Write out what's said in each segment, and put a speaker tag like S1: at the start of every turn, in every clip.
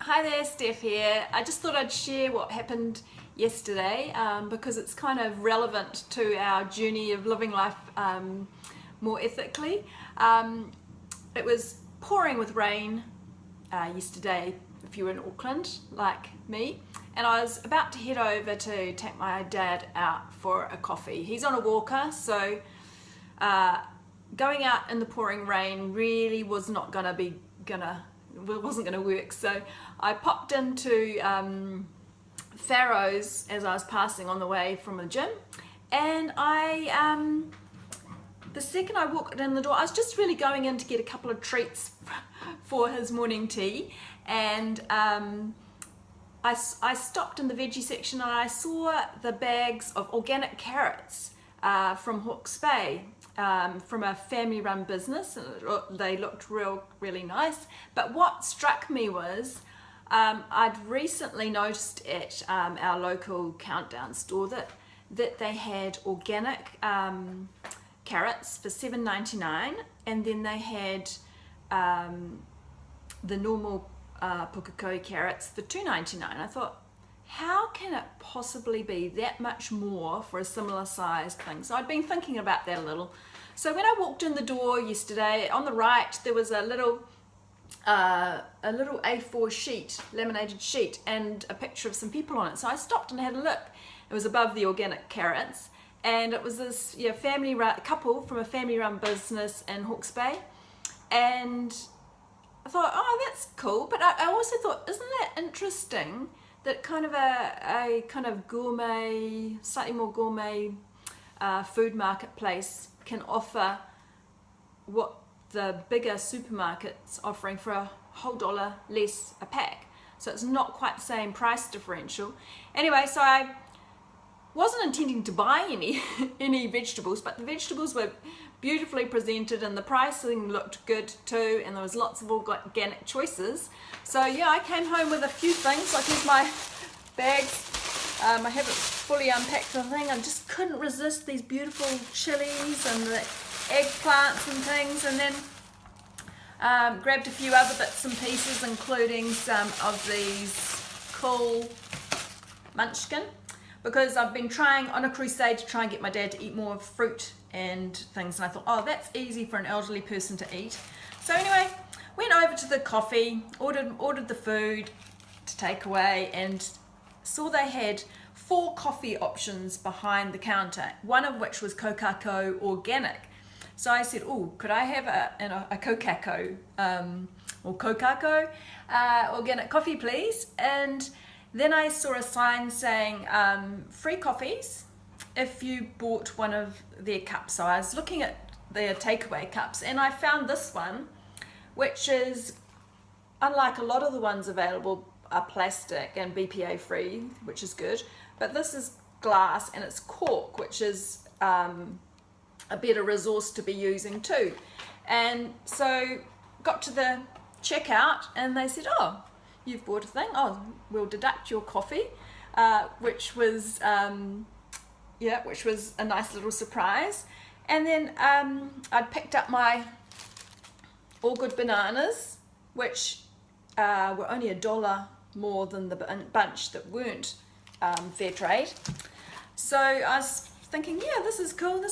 S1: Hi there, Steph here. I just thought I'd share what happened yesterday because it's kind of relevant to our journey of living life more ethically. It was pouring with rain yesterday if you were in Auckland, like me, and I was about to head over to take my dad out for a coffee. He's on a walker, so going out in the pouring rain really was not wasn't gonna work. So I popped into Farrow's as I was passing on the way from the gym, and the second I walked in the door, I was just really going in to get a couple of treats for his morning tea, and I stopped in the veggie section and I saw the bags of organic carrots from Hawke's Bay, from a family-run business, and they looked really nice. But what struck me was I'd recently noticed at our local Countdown store that they had organic carrots for $7.99, and then they had the normal pukekohe carrots for $2.99. I thought, how can it possibly be that much more for a similar sized thing? So I'd been thinking about that a little. So when I walked in the door yesterday, on the right there was a little A4 sheet, laminated sheet, and a picture of some people on it. So I stopped and had a look. It was above the organic carrots, and it was this couple from a family-run business in Hawke's Bay, and I thought, oh, that's cool. But I also thought, isn't that interesting that kind of a kind of gourmet, slightly more gourmet food marketplace can offer what the bigger supermarkets offering for a whole dollar less a pack. So it's not quite the same price differential. Anyway, so I wasn't intending to buy any vegetables, but the vegetables were beautifully presented and the pricing looked good too, and there was lots of organic choices. So yeah, I came home with a few things. Like, here's my bags. I haven't fully unpacked the thing. I just couldn't resist these beautiful chilies and the eggplants and things, and then grabbed a few other bits and pieces, including some of these cool munchkin, because I've been trying on a crusade to try and get my dad to eat more fruit and things, and I thought, oh, that's easy for an elderly person to eat. So anyway, went over to the coffee, ordered the food to take away, and saw they had 4 coffee options behind the counter, one of which was Kokako organic. So I said, oh, could I have a Kokako or Kokako organic coffee, please? And then I saw a sign saying free coffees if you bought one of their cups. So I was looking at their takeaway cups, and I found this one, which is, unlike a lot of the ones available, are plastic and BPA free, which is good. But this is glass and it's cork, which is a better resource to be using too. And so got to the checkout and they said, oh, you've bought a thing, oh, we'll deduct your coffee, which was a nice little surprise. And then I'd picked up my All Good bananas, which were only $1 more than the bunch that weren't fair trade. So I was thinking, yeah, this is cool,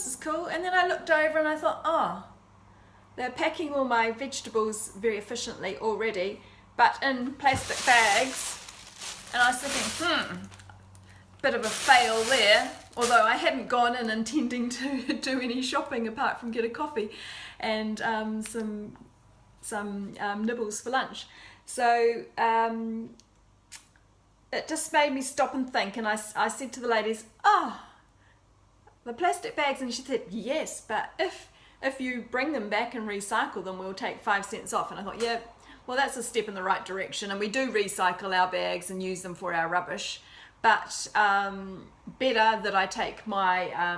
S1: and then I looked over and I thought, oh, they're packing all my vegetables very efficiently already, but in plastic bags. And I was thinking, bit of a fail there, although I hadn't gone in intending to do any shopping apart from get a coffee and some nibbles for lunch. So it just made me stop and think, and I said to the ladies, oh, the plastic bags, and she said, yes, but if you bring them back and recycle them, we'll take 5 cents off. And I thought, yeah, well, that's a step in the right direction, and we do recycle our bags and use them for our rubbish, but better that I take my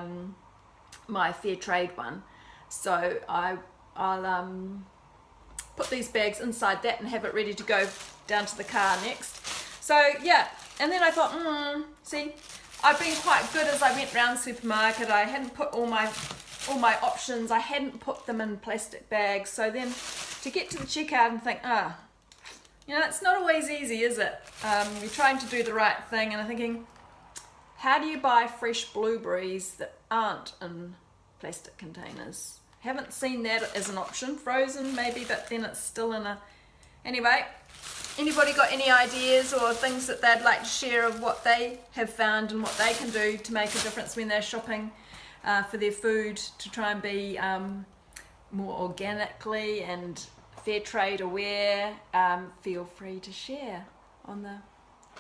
S1: my fair trade one. So I'll put these bags inside that and have it ready to go down to the car next. So yeah, and then I thought, see, I've been quite good as I went around the supermarket. I hadn't put all my options, I hadn't put them in plastic bags. So then to get to the checkout and think, You know, it's not always easy, is it? You're trying to do the right thing, and I'm thinking, how do you buy fresh blueberries that aren't in plastic containers? Haven't seen that as an option. Frozen maybe, but then it's still in a... Anyway, anybody got any ideas or things that they'd like to share of what they have found and what they can do to make a difference when they're shopping for their food, to try and be more organically and fair trade aware? Feel free to share on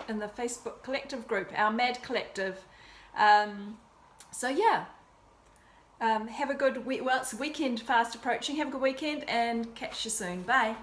S1: in the Facebook collective group, our Mad Collective. So yeah, have a good week. Well, it's weekend fast approaching. Have a good weekend and catch you soon. Bye.